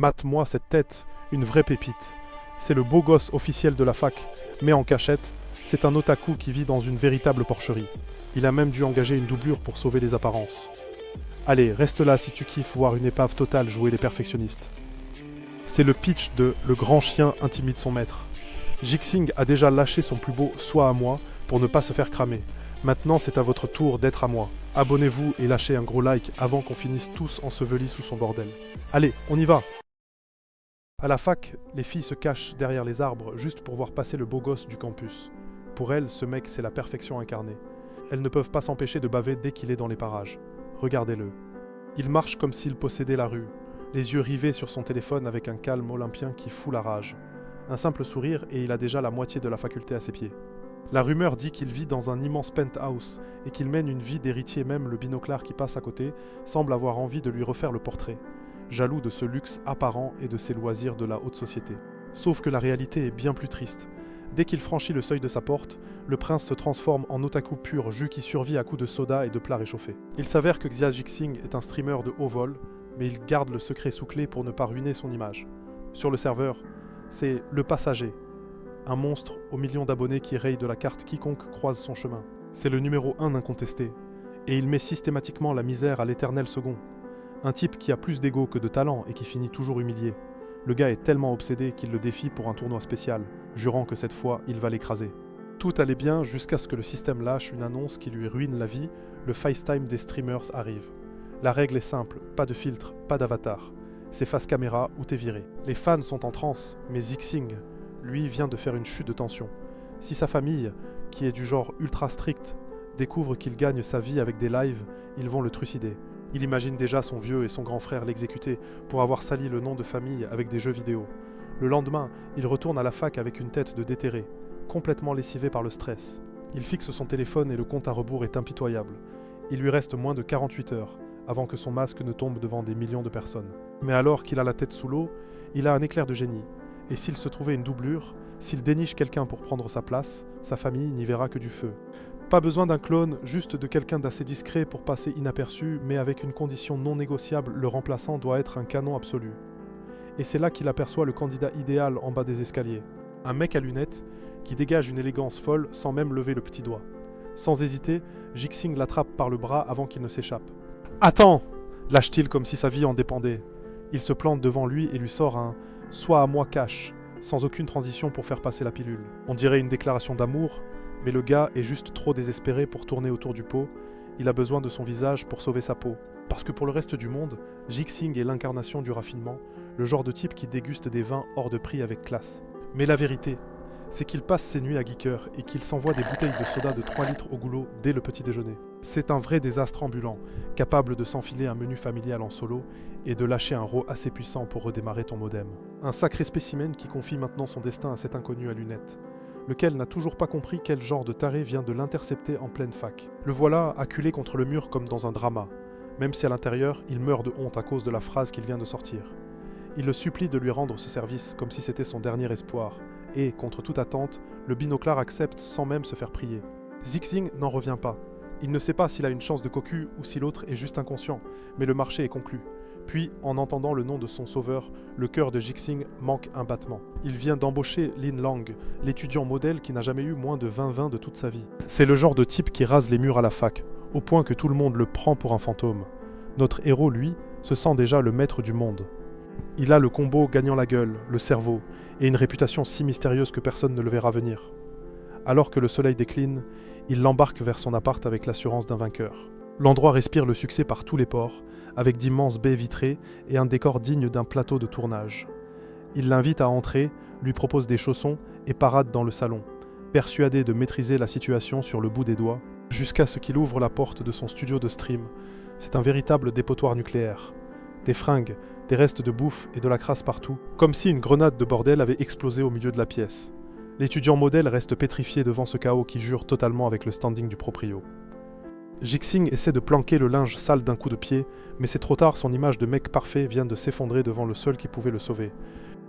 Mate-moi cette tête, une vraie pépite. C'est le beau gosse officiel de la fac, mais en cachette, c'est un otaku qui vit dans une véritable porcherie. Il a même dû engager une doublure pour sauver les apparences. Allez, reste là si tu kiffes voir une épave totale jouer les perfectionnistes. C'est le pitch de Le grand chien intimide son maître. Jixing a déjà lâché son plus beau « Sois à moi » pour ne pas se faire cramer. Maintenant, c'est à votre tour d'être à moi. Abonnez-vous et lâchez un gros like avant qu'on finisse tous ensevelis sous son bordel. Allez, on y va! À la fac, les filles se cachent derrière les arbres juste pour voir passer le beau gosse du campus. Pour elles, ce mec, c'est la perfection incarnée. Elles ne peuvent pas s'empêcher de baver dès qu'il est dans les parages. Regardez-le. Il marche comme s'il possédait la rue, les yeux rivés sur son téléphone avec un calme olympien qui fout la rage. Un simple sourire et il a déjà la moitié de la faculté à ses pieds. La rumeur dit qu'il vit dans un immense penthouse et qu'il mène une vie d'héritier. Même le binoclard qui passe à côté semble avoir envie de lui refaire le portrait, jaloux de ce luxe apparent et de ses loisirs de la haute société. Sauf que la réalité est bien plus triste. Dès qu'il franchit le seuil de sa porte, le prince se transforme en otaku pur jus qui survit à coups de soda et de plats réchauffés. Il s'avère que Xia Jixing est un streamer de haut vol, mais il garde le secret sous clé pour ne pas ruiner son image. Sur le serveur, c'est le passager, un monstre aux millions d'abonnés qui raye de la carte quiconque croise son chemin. C'est le numéro 1 incontesté, et il met systématiquement la misère à l'éternel second. Un type qui a plus d'ego que de talent et qui finit toujours humilié. Le gars est tellement obsédé qu'il le défie pour un tournoi spécial, jurant que cette fois, il va l'écraser. Tout allait bien jusqu'à ce que le système lâche une annonce qui lui ruine la vie, le FaceTime des streamers arrive. La règle est simple, pas de filtre, pas d'avatar. C'est face caméra ou t'es viré. Les fans sont en transe, mais Jixing, lui, vient de faire une chute de tension. Si sa famille, qui est du genre ultra strict, découvre qu'il gagne sa vie avec des lives, ils vont le trucider. Il imagine déjà son vieux et son grand frère l'exécuter pour avoir sali le nom de famille avec des jeux vidéo. Le lendemain, il retourne à la fac avec une tête de déterré, complètement lessivé par le stress. Il fixe son téléphone et le compte à rebours est impitoyable. Il lui reste moins de 48 heures avant que son masque ne tombe devant des millions de personnes. Mais alors qu'il a la tête sous l'eau, il a un éclair de génie. Et s'il se trouvait une doublure, s'il déniche quelqu'un pour prendre sa place, sa famille n'y verra que du feu. Pas besoin d'un clone, juste de quelqu'un d'assez discret pour passer inaperçu, mais avec une condition non négociable, le remplaçant doit être un canon absolu. Et c'est là qu'il aperçoit le candidat idéal en bas des escaliers. Un mec à lunettes qui dégage une élégance folle sans même lever le petit doigt. Sans hésiter, Jixing l'attrape par le bras avant qu'il ne s'échappe. « Attends !» lâche-t-il comme si sa vie en dépendait. Il se plante devant lui et lui sort un « Sois à moi cash », sans aucune transition pour faire passer la pilule. On dirait une déclaration d'amour, mais le gars est juste trop désespéré pour tourner autour du pot. Il a besoin de son visage pour sauver sa peau. Parce que pour le reste du monde, Jixing est l'incarnation du raffinement, le genre de type qui déguste des vins hors de prix avec classe. Mais la vérité, c'est qu'il passe ses nuits à geeker et qu'il s'envoie des bouteilles de soda de 3 litres au goulot dès le petit déjeuner. C'est un vrai désastre ambulant, capable de s'enfiler un menu familial en solo et de lâcher un raw assez puissant pour redémarrer ton modem. Un sacré spécimen qui confie maintenant son destin à cet inconnu à lunettes, lequel n'a toujours pas compris quel genre de taré vient de l'intercepter en pleine fac. Le voilà acculé contre le mur comme dans un drama, même si à l'intérieur, il meurt de honte à cause de la phrase qu'il vient de sortir. Il le supplie de lui rendre ce service comme si c'était son dernier espoir, et, contre toute attente, le binoclard accepte sans même se faire prier. Jixing n'en revient pas. Il ne sait pas s'il a une chance de cocu ou si l'autre est juste inconscient, mais le marché est conclu. Puis, en entendant le nom de son sauveur, le cœur de Jixing manque un battement. Il vient d'embaucher Lin Lang, l'étudiant modèle qui n'a jamais eu moins de 20 de toute sa vie. C'est le genre de type qui rase les murs à la fac, au point que tout le monde le prend pour un fantôme. Notre héros, lui, se sent déjà le maître du monde. Il a le combo gagnant la gueule, le cerveau, et une réputation si mystérieuse que personne ne le verra venir. Alors que le soleil décline, il l'embarque vers son appart avec l'assurance d'un vainqueur. L'endroit respire le succès par tous les pores, avec d'immenses baies vitrées et un décor digne d'un plateau de tournage. Il l'invite à entrer, lui propose des chaussons et parade dans le salon, persuadé de maîtriser la situation sur le bout des doigts, jusqu'à ce qu'il ouvre la porte de son studio de stream. C'est un véritable dépotoir nucléaire. Des fringues, des restes de bouffe et de la crasse partout, comme si une grenade de bordel avait explosé au milieu de la pièce. L'étudiant modèle reste pétrifié devant ce chaos qui jure totalement avec le standing du proprio. Jixing essaie de planquer le linge sale d'un coup de pied, mais c'est trop tard, son image de mec parfait vient de s'effondrer devant le seul qui pouvait le sauver.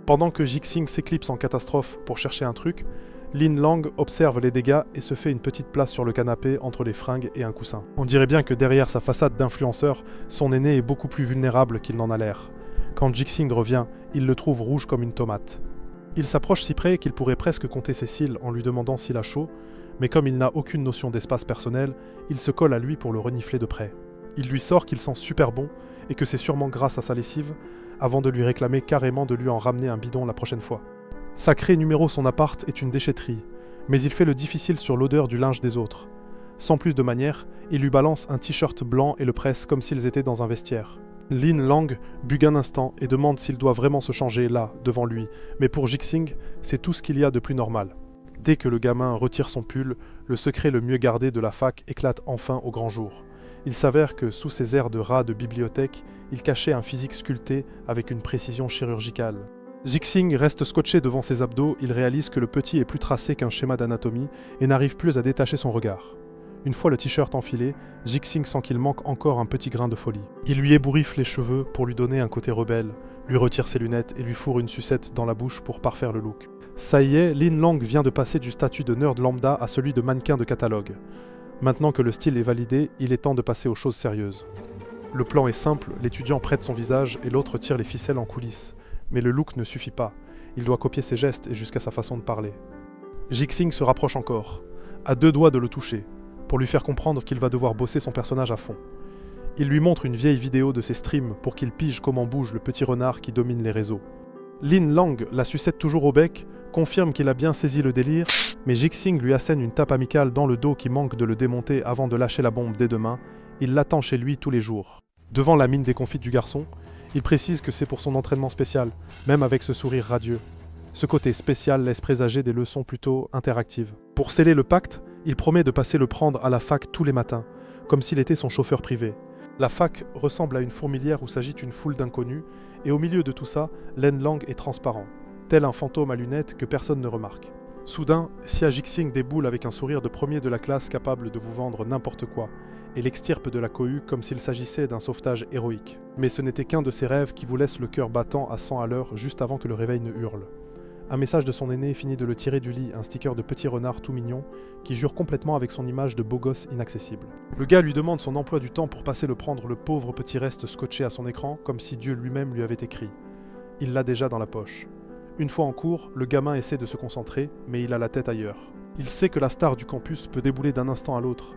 Pendant que Jixing s'éclipse en catastrophe pour chercher un truc, Lin Lang observe les dégâts et se fait une petite place sur le canapé entre les fringues et un coussin. On dirait bien que derrière sa façade d'influenceur, son aîné est beaucoup plus vulnérable qu'il n'en a l'air. Quand Jixing revient, il le trouve rouge comme une tomate. Il s'approche si près qu'il pourrait presque compter ses cils en lui demandant s'il a chaud, mais comme il n'a aucune notion d'espace personnel, il se colle à lui pour le renifler de près. Il lui sort qu'il sent super bon et que c'est sûrement grâce à sa lessive, avant de lui réclamer carrément de lui en ramener un bidon la prochaine fois. Sacré numéro son appart est une déchetterie, mais il fait le difficile sur l'odeur du linge des autres. Sans plus de manière, il lui balance un t-shirt blanc et le presse comme s'ils étaient dans un vestiaire. Lin Lang bugue un instant et demande s'il doit vraiment se changer là, devant lui, mais pour Jixing, c'est tout ce qu'il y a de plus normal. Dès que le gamin retire son pull, le secret le mieux gardé de la fac éclate enfin au grand jour. Il s'avère que, sous ses airs de rat de bibliothèque, il cachait un physique sculpté avec une précision chirurgicale. Jixing reste scotché devant ses abdos, il réalise que le petit est plus tracé qu'un schéma d'anatomie et n'arrive plus à détacher son regard. Une fois le t-shirt enfilé, Jixing sent qu'il manque encore un petit grain de folie. Il lui ébouriffe les cheveux pour lui donner un côté rebelle, lui retire ses lunettes et lui fourre une sucette dans la bouche pour parfaire le look. Ça y est, Lin Lang vient de passer du statut de nerd lambda à celui de mannequin de catalogue. Maintenant que le style est validé, il est temps de passer aux choses sérieuses. Le plan est simple, l'étudiant prête son visage et l'autre tire les ficelles en coulisses. Mais le look ne suffit pas, il doit copier ses gestes et jusqu'à sa façon de parler. Jixing se rapproche encore, à deux doigts de le toucher, pour lui faire comprendre qu'il va devoir bosser son personnage à fond. Il lui montre une vieille vidéo de ses streams pour qu'il pige comment bouge le petit renard qui domine les réseaux. Lin Lang, la sucette toujours au bec, confirme qu'il a bien saisi le délire, mais Jixing lui assène une tape amicale dans le dos qui manque de le démonter avant de lâcher la bombe dès demain. Il l'attend chez lui tous les jours. Devant la mine déconfite du garçon, il précise que c'est pour son entraînement spécial, même avec ce sourire radieux. Ce côté spécial laisse présager des leçons plutôt interactives. Pour sceller le pacte, il promet de passer le prendre à la fac tous les matins, comme s'il était son chauffeur privé. La fac ressemble à une fourmilière où s'agite une foule d'inconnus, et au milieu de tout ça, Lin Lang est transparent, tel un fantôme à lunettes que personne ne remarque. Soudain, Xia Jixing déboule avec un sourire de premier de la classe capable de vous vendre n'importe quoi, et l'extirpe de la cohue comme s'il s'agissait d'un sauvetage héroïque. Mais ce n'était qu'un de ces rêves qui vous laisse le cœur battant à 100 à l'heure juste avant que le réveil ne hurle. Un message de son aîné finit de le tirer du lit, un sticker de petit renard tout mignon, qui jure complètement avec son image de beau gosse inaccessible. Le gars lui demande son emploi du temps pour passer le prendre le pauvre petit reste scotché à son écran, comme si Dieu lui-même lui avait écrit. Il l'a déjà dans la poche. Une fois en cours, le gamin essaie de se concentrer, mais il a la tête ailleurs. Il sait que la star du campus peut débouler d'un instant à l'autre.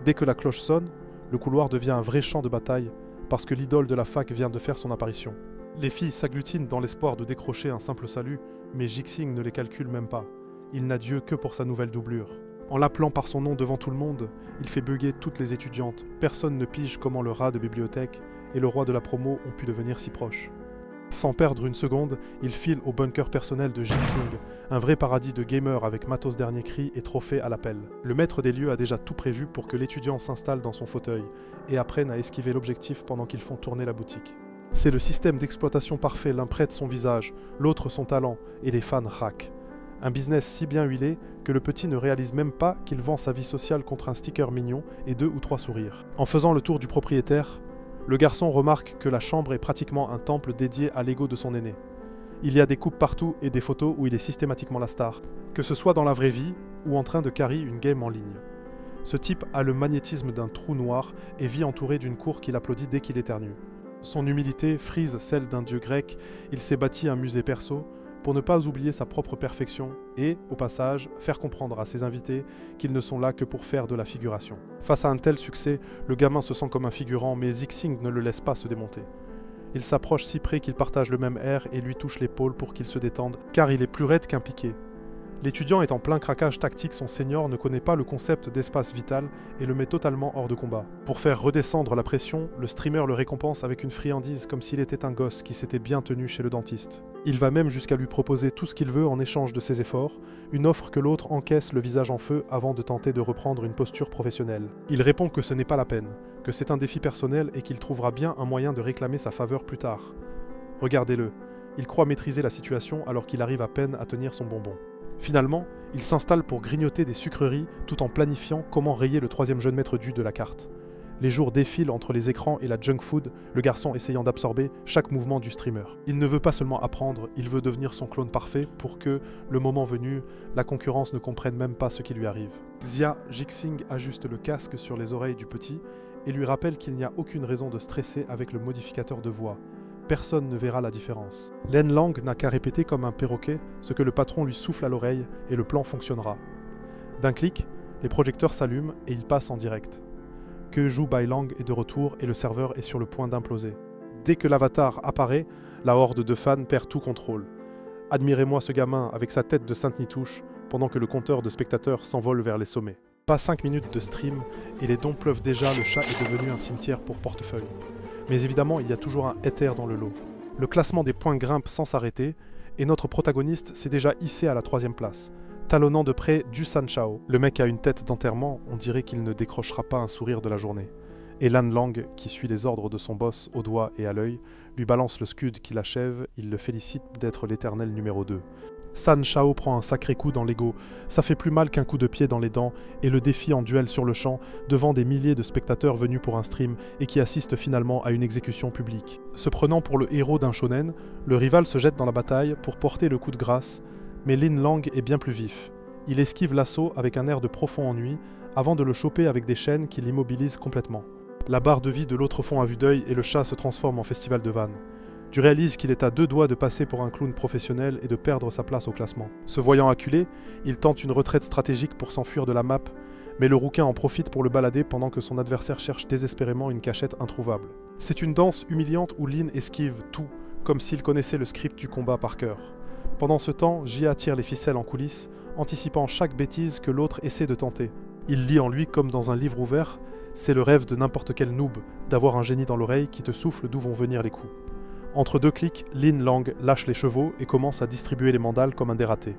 Dès que la cloche sonne, le couloir devient un vrai champ de bataille, parce que l'idole de la fac vient de faire son apparition. Les filles s'agglutinent dans l'espoir de décrocher un simple salut, mais Jixing ne les calcule même pas. Il n'a Dieu que pour sa nouvelle doublure. En l'appelant par son nom devant tout le monde, il fait bugger toutes les étudiantes. Personne ne pige comment le rat de bibliothèque et le roi de la promo ont pu devenir si proches. Sans perdre une seconde, il file au bunker personnel de Jixing, un vrai paradis de gamer avec matos dernier cri et trophées à l'appel. Le maître des lieux a déjà tout prévu pour que l'étudiant s'installe dans son fauteuil et apprenne à esquiver l'objectif pendant qu'ils font tourner la boutique. C'est le système d'exploitation parfait, l'un prête son visage, l'autre son talent, et les fans raquent. Un business si bien huilé que le petit ne réalise même pas qu'il vend sa vie sociale contre un sticker mignon et 2 ou 3 sourires. En faisant le tour du propriétaire, le garçon remarque que la chambre est pratiquement un temple dédié à l'ego de son aîné. Il y a des coupes partout et des photos où il est systématiquement la star, que ce soit dans la vraie vie ou en train de carry une game en ligne. Ce type a le magnétisme d'un trou noir et vit entouré d'une cour qui l'applaudit dès qu'il éternue. Son humilité frise celle d'un dieu grec, il s'est bâti un musée perso pour ne pas oublier sa propre perfection et, au passage, faire comprendre à ses invités qu'ils ne sont là que pour faire de la figuration. Face à un tel succès, le gamin se sent comme un figurant, mais Jixing ne le laisse pas se démonter. Il s'approche si près qu'ils partagent le même air et lui touche l'épaule pour qu'il se détende, car il est plus raide qu'un piqué. L'étudiant est en plein craquage tactique, son senior ne connaît pas le concept d'espace vital et le met totalement hors de combat. Pour faire redescendre la pression, le streamer le récompense avec une friandise comme s'il était un gosse qui s'était bien tenu chez le dentiste. Il va même jusqu'à lui proposer tout ce qu'il veut en échange de ses efforts, une offre que l'autre encaisse le visage en feu avant de tenter de reprendre une posture professionnelle. Il répond que ce n'est pas la peine, que c'est un défi personnel et qu'il trouvera bien un moyen de réclamer sa faveur plus tard. Regardez-le, il croit maîtriser la situation alors qu'il arrive à peine à tenir son bonbon. Finalement, il s'installe pour grignoter des sucreries tout en planifiant comment rayer le 3e jeune maître du de la carte. Les jours défilent entre les écrans et la junk food, le garçon essayant d'absorber chaque mouvement du streamer. Il ne veut pas seulement apprendre, il veut devenir son clone parfait pour que, le moment venu, la concurrence ne comprenne même pas ce qui lui arrive. Xia Jixing ajuste le casque sur les oreilles du petit et lui rappelle qu'il n'y a aucune raison de stresser avec le modificateur de voix. personne ne verra la différence. Len Lang n'a qu'à répéter comme un perroquet ce que le patron lui souffle à l'oreille et le plan fonctionnera. D'un clic, les projecteurs s'allument et il passe en direct. Keju Bailang est de retour et le serveur est sur le point d'imploser. Dès que l'avatar apparaît, la horde de fans perd tout contrôle. Admirez-moi ce gamin avec sa tête de Sainte-Nitouche pendant que le compteur de spectateurs s'envole vers les sommets. Pas 5 minutes de stream et les dons pleuvent déjà, le chat est devenu un cimetière pour portefeuille. Mais évidemment, il y a toujours un éther dans le lot. Le classement des points grimpe sans s'arrêter et notre protagoniste s'est déjà hissé à la 3e place, talonnant de près Du San Chao. Le mec a une tête d'enterrement, on dirait qu'il ne décrochera pas un sourire de la journée. Et Lan Lang, qui suit les ordres de son boss au doigt et à l'œil, lui balance le scud qui l'achève, il le félicite d'être l'éternel numéro 2. San Chao prend un sacré coup dans l'ego, ça fait plus mal qu'un coup de pied dans les dents, et le défie en duel sur le champ, devant des milliers de spectateurs venus pour un stream et qui assistent finalement à une exécution publique. Se prenant pour le héros d'un shonen, le rival se jette dans la bataille pour porter le coup de grâce, mais Lin Lang est bien plus vif. Il esquive l'assaut avec un air de profond ennui, avant de le choper avec des chaînes qui l'immobilisent complètement. La barre de vie de l'autre fond à vue d'œil et le chat se transforme en festival de vannes. Tu réalises qu'il est à 2 doigts de passer pour un clown professionnel et de perdre sa place au classement. Se voyant acculé, il tente une retraite stratégique pour s'enfuir de la map, mais le rouquin en profite pour le balader pendant que son adversaire cherche désespérément une cachette introuvable. C'est une danse humiliante où Lin esquive tout, comme s'il connaissait le script du combat par cœur. Pendant ce temps, Jia tire les ficelles en coulisses, anticipant chaque bêtise que l'autre essaie de tenter. Il lit en lui comme dans un livre ouvert, c'est le rêve de n'importe quel noob, d'avoir un génie dans l'oreille qui te souffle d'où vont venir les coups. Entre 2 clics, Lin Lang lâche les chevaux et commence à distribuer les mandales comme un dératé.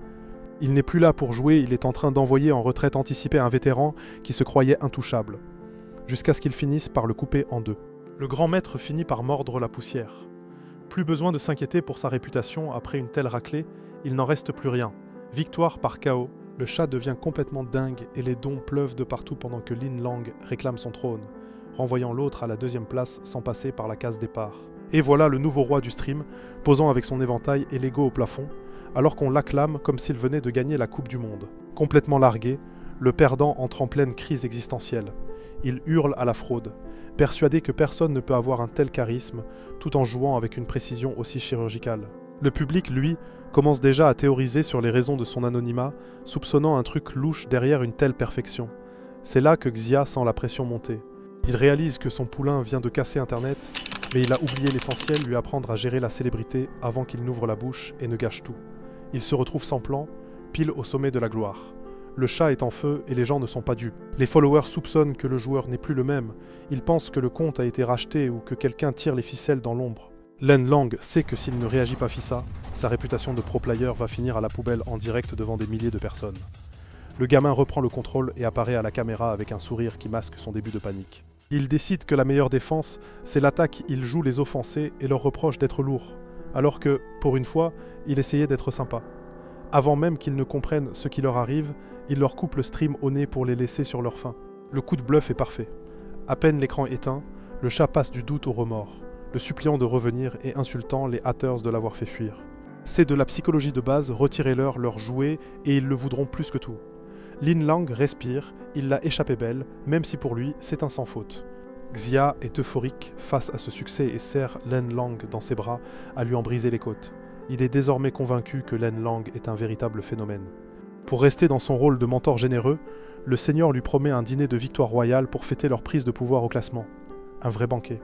Il n'est plus là pour jouer, il est en train d'envoyer en retraite anticipée un vétéran qui se croyait intouchable, jusqu'à ce qu'il finisse par le couper en 2. Le grand maître finit par mordre la poussière. Plus besoin de s'inquiéter pour sa réputation après une telle raclée, il n'en reste plus rien. Victoire par KO, le chat devient complètement dingue et les dons pleuvent de partout pendant que Lin Lang réclame son trône, renvoyant l'autre à la 2e place sans passer par la case départ. Et voilà le nouveau roi du stream, posant avec son éventail et l'ego au plafond, alors qu'on l'acclame comme s'il venait de gagner la Coupe du Monde. Complètement largué, le perdant entre en pleine crise existentielle. Il hurle à la fraude, persuadé que personne ne peut avoir un tel charisme, tout en jouant avec une précision aussi chirurgicale. Le public, lui, commence déjà à théoriser sur les raisons de son anonymat, soupçonnant un truc louche derrière une telle perfection. C'est là que Xia sent la pression monter. Il réalise que son poulain vient de casser Internet, mais il a oublié l'essentiel, lui apprendre à gérer la célébrité avant qu'il n'ouvre la bouche et ne gâche tout. Il se retrouve sans plan, pile au sommet de la gloire. Le chat est en feu et les gens ne sont pas dupes. Les followers soupçonnent que le joueur n'est plus le même. Ils pensent que le compte a été racheté ou que quelqu'un tire les ficelles dans l'ombre. Len Lang sait que s'il ne réagit pas FISA, sa réputation de pro-player va finir à la poubelle en direct devant des milliers de personnes. Le gamin reprend le contrôle et apparaît à la caméra avec un sourire qui masque son début de panique. Il décide que la meilleure défense, c'est l'attaque. Il joue les offensés et leur reproche d'être lourds, alors que, pour une fois, il essayait d'être sympa. Avant même qu'ils ne comprennent ce qui leur arrive, il leur coupe le stream au nez pour les laisser sur leur faim. Le coup de bluff est parfait. À peine l'écran éteint, le chat passe du doute au remords, le suppliant de revenir et insultant les haters de l'avoir fait fuir. C'est de la psychologie de base, retirez-leur leurs jouets et ils le voudront plus que tout. Lin Lang respire, il l'a échappé belle, même si pour lui, c'est un sans faute. Xia est euphorique face à ce succès et serre Len Lang dans ses bras à lui en briser les côtes. Il est désormais convaincu que Len Lang est un véritable phénomène. Pour rester dans son rôle de mentor généreux, le seigneur lui promet un dîner de victoire royale pour fêter leur prise de pouvoir au classement. Un vrai banquet.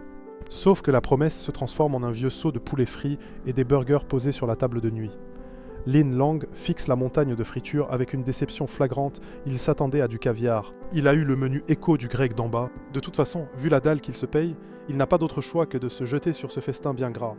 Sauf que la promesse se transforme en un vieux seau de poulet frit et des burgers posés sur la table de nuit. Lin Lang fixe la montagne de friture avec une déception flagrante, il s'attendait à du caviar. Il a eu le menu écho du grec d'en bas. De toute façon, vu la dalle qu'il se paye, il n'a pas d'autre choix que de se jeter sur ce festin bien gras.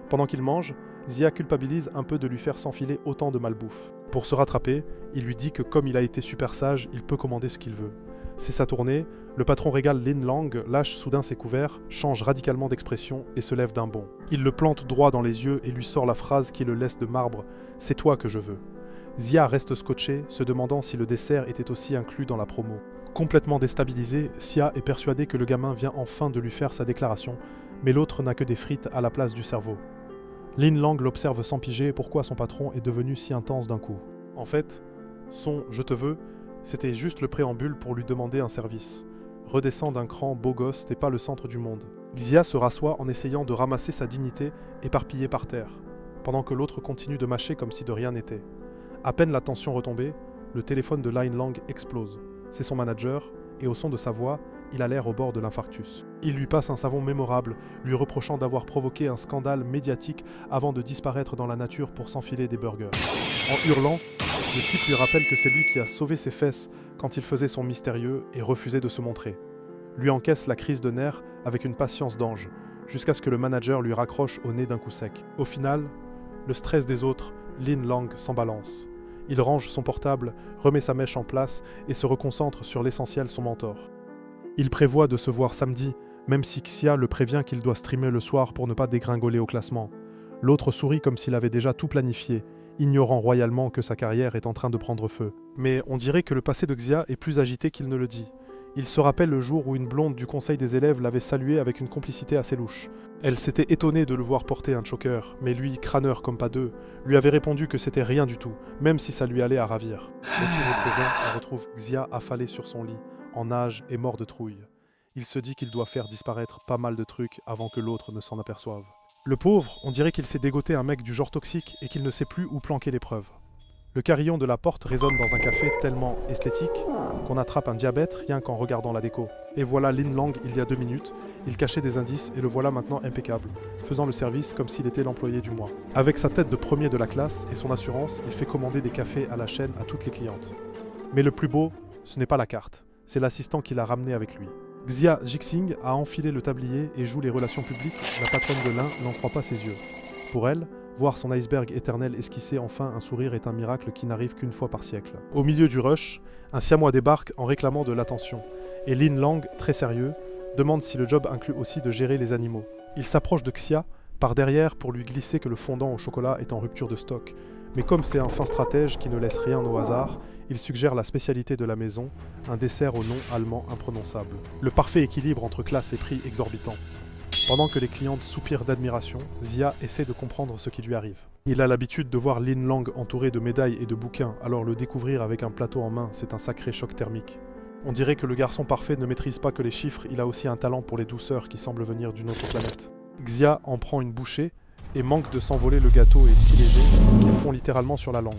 Pendant qu'il mange, Xia culpabilise un peu de lui faire s'enfiler autant de malbouffe. Pour se rattraper, il lui dit que comme il a été super sage, il peut commander ce qu'il veut. C'est sa tournée, le patron régale Lin Lang, lâche soudain ses couverts, change radicalement d'expression et se lève d'un bond. Il le plante droit dans les yeux et lui sort la phrase qui le laisse de marbre « C'est toi que je veux ». Xia reste scotché, se demandant si le dessert était aussi inclus dans la promo. Complètement déstabilisé, Xia est persuadé que le gamin vient enfin de lui faire sa déclaration, mais l'autre n'a que des frites à la place du cerveau. Lin Lang l'observe sans piger pourquoi son patron est devenu si intense d'un coup. En fait, son « je te veux » c'était juste le préambule pour lui demander un service. Redescends d'un cran, beau gosse, t'es pas le centre du monde. Xia se rassoit en essayant de ramasser sa dignité éparpillée par terre, pendant que l'autre continue de mâcher comme si de rien n'était. À peine la tension retombée, le téléphone de Lin Lang explose. C'est son manager, et au son de sa voix, il a l'air au bord de l'infarctus. Il lui passe un savon mémorable, lui reprochant d'avoir provoqué un scandale médiatique avant de disparaître dans la nature pour s'enfiler des burgers. En hurlant, le type lui rappelle que c'est lui qui a sauvé ses fesses quand il faisait son mystérieux et refusait de se montrer. Lui encaisse la crise de nerfs avec une patience d'ange, jusqu'à ce que le manager lui raccroche au nez d'un coup sec. Au final, le stress des autres, Lin Lang s'en balance. Il range son portable, remet sa mèche en place et se reconcentre sur l'essentiel, son mentor. Il prévoit de se voir samedi, même si Xia le prévient qu'il doit streamer le soir pour ne pas dégringoler au classement. L'autre sourit comme s'il avait déjà tout planifié, ignorant royalement que sa carrière est en train de prendre feu. Mais on dirait que le passé de Xia est plus agité qu'il ne le dit. Il se rappelle le jour où une blonde du conseil des élèves l'avait salué avec une complicité assez louche. Elle s'était étonnée de le voir porter un choker, mais lui, crâneur comme pas deux, lui avait répondu que c'était rien du tout, même si ça lui allait à ravir. Au présent, on retrouve Xia affalé sur son lit, en nage et mort de trouille. Il se dit qu'il doit faire disparaître pas mal de trucs avant que l'autre ne s'en aperçoive. Le pauvre, on dirait qu'il s'est dégoté un mec du genre toxique et qu'il ne sait plus où planquer les preuves. Le carillon de la porte résonne dans un café tellement esthétique qu'on attrape un diabète rien qu'en regardant la déco. Et voilà Lin Lang il y a 2 minutes, il cachait des indices et le voilà maintenant impeccable, faisant le service comme s'il était l'employé du mois. Avec sa tête de premier de la classe et son assurance, il fait commander des cafés à la chaîne à toutes les clientes. Mais le plus beau, ce n'est pas la carte, c'est l'assistant qui l'a ramené avec lui. Xia Jixing a enfilé le tablier et joue les relations publiques, la patronne de Lin n'en croit pas ses yeux. Pour elle, voir son iceberg éternel esquisser enfin un sourire est un miracle qui n'arrive qu'une fois par siècle. Au milieu du rush, un siamois débarque en réclamant de l'attention, et Lin Lang, très sérieux, demande si le job inclut aussi de gérer les animaux. Il s'approche de Xia, par derrière pour lui glisser que le fondant au chocolat est en rupture de stock, mais comme c'est un fin stratège qui ne laisse rien au hasard, il suggère la spécialité de la maison, un dessert au nom allemand imprononçable. Le parfait équilibre entre classe et prix exorbitant. Pendant que les clientes soupirent d'admiration, Xia essaie de comprendre ce qui lui arrive. Il a l'habitude de voir Lin Lang entouré de médailles et de bouquins, alors le découvrir avec un plateau en main, c'est un sacré choc thermique. On dirait que le garçon parfait ne maîtrise pas que les chiffres, il a aussi un talent pour les douceurs qui semblent venir d'une autre planète. Xia en prend une bouchée et manque de s'envoler, le gâteau est si léger qu'il fond littéralement sur la langue.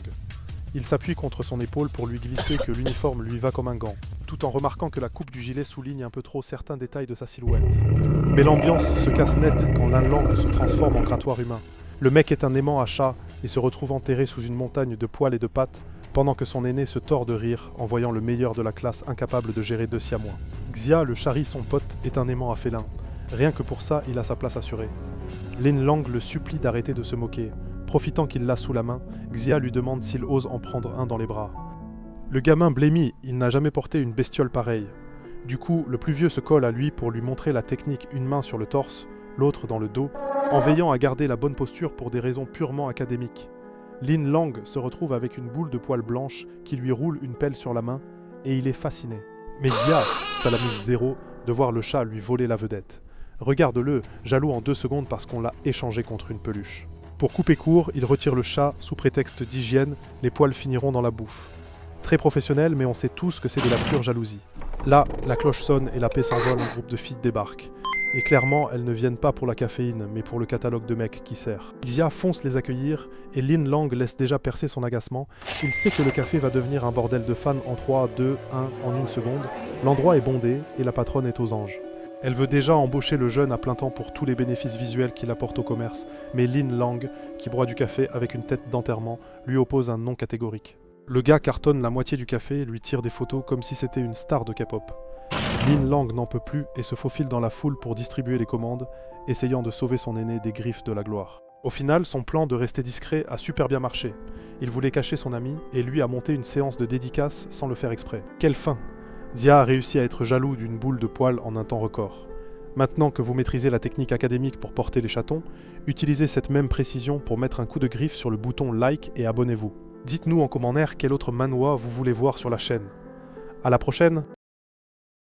Il s'appuie contre son épaule pour lui glisser que l'uniforme lui va comme un gant, tout en remarquant que la coupe du gilet souligne un peu trop certains détails de sa silhouette. Mais l'ambiance se casse net quand Lin Lang se transforme en grattoir humain. Le mec est un aimant à chat et se retrouve enterré sous une montagne de poils et de pattes, pendant que son aîné se tord de rire en voyant le meilleur de la classe incapable de gérer 2 siamois. Xia, le charrie son pote, est un aimant à félin. Rien que pour ça, il a sa place assurée. Lin Lang le supplie d'arrêter de se moquer. Profitant qu'il l'a sous la main, Xia lui demande s'il ose en prendre un dans les bras. Le gamin blêmit, il n'a jamais porté une bestiole pareille. Du coup, le plus vieux se colle à lui pour lui montrer la technique, une main sur le torse, l'autre dans le dos, en veillant à garder la bonne posture pour des raisons purement académiques. Lin Lang se retrouve avec une boule de poils blanche qui lui roule une pelle sur la main, et il est fasciné. Mais Xia, ça l'amuse zéro de voir le chat lui voler la vedette. Regarde-le, jaloux en 2 secondes parce qu'on l'a échangé contre une peluche. Pour couper court, il retire le chat sous prétexte d'hygiène, les poils finiront dans la bouffe. Très professionnel, mais on sait tous que c'est de la pure jalousie. Là, la cloche sonne et la paix s'envole, un groupe de filles débarque. Et clairement, elles ne viennent pas pour la caféine, mais pour le catalogue de mecs qui sert. Xia fonce les accueillir, et Lin Lang laisse déjà percer son agacement. Il sait que le café va devenir un bordel de fans en 3, 2, 1, en 1 seconde. L'endroit est bondé, et la patronne est aux anges. Elle veut déjà embaucher le jeune à plein temps pour tous les bénéfices visuels qu'il apporte au commerce, mais Lin Lang, qui boit du café avec une tête d'enterrement, lui oppose un non catégorique. Le gars cartonne la moitié du café et lui tire des photos comme si c'était une star de K-pop. Lin Lang n'en peut plus et se faufile dans la foule pour distribuer les commandes, essayant de sauver son aîné des griffes de la gloire. Au final, son plan de rester discret a super bien marché. Il voulait cacher son ami et lui a monté une séance de dédicace sans le faire exprès. Quelle fin! Xia a réussi à être jaloux d'une boule de poils en un temps record. Maintenant que vous maîtrisez la technique académique pour porter les chatons, utilisez cette même précision pour mettre un coup de griffe sur le bouton like et abonnez-vous. Dites-nous en commentaire quel autre manhwa vous voulez voir sur la chaîne. À la prochaine!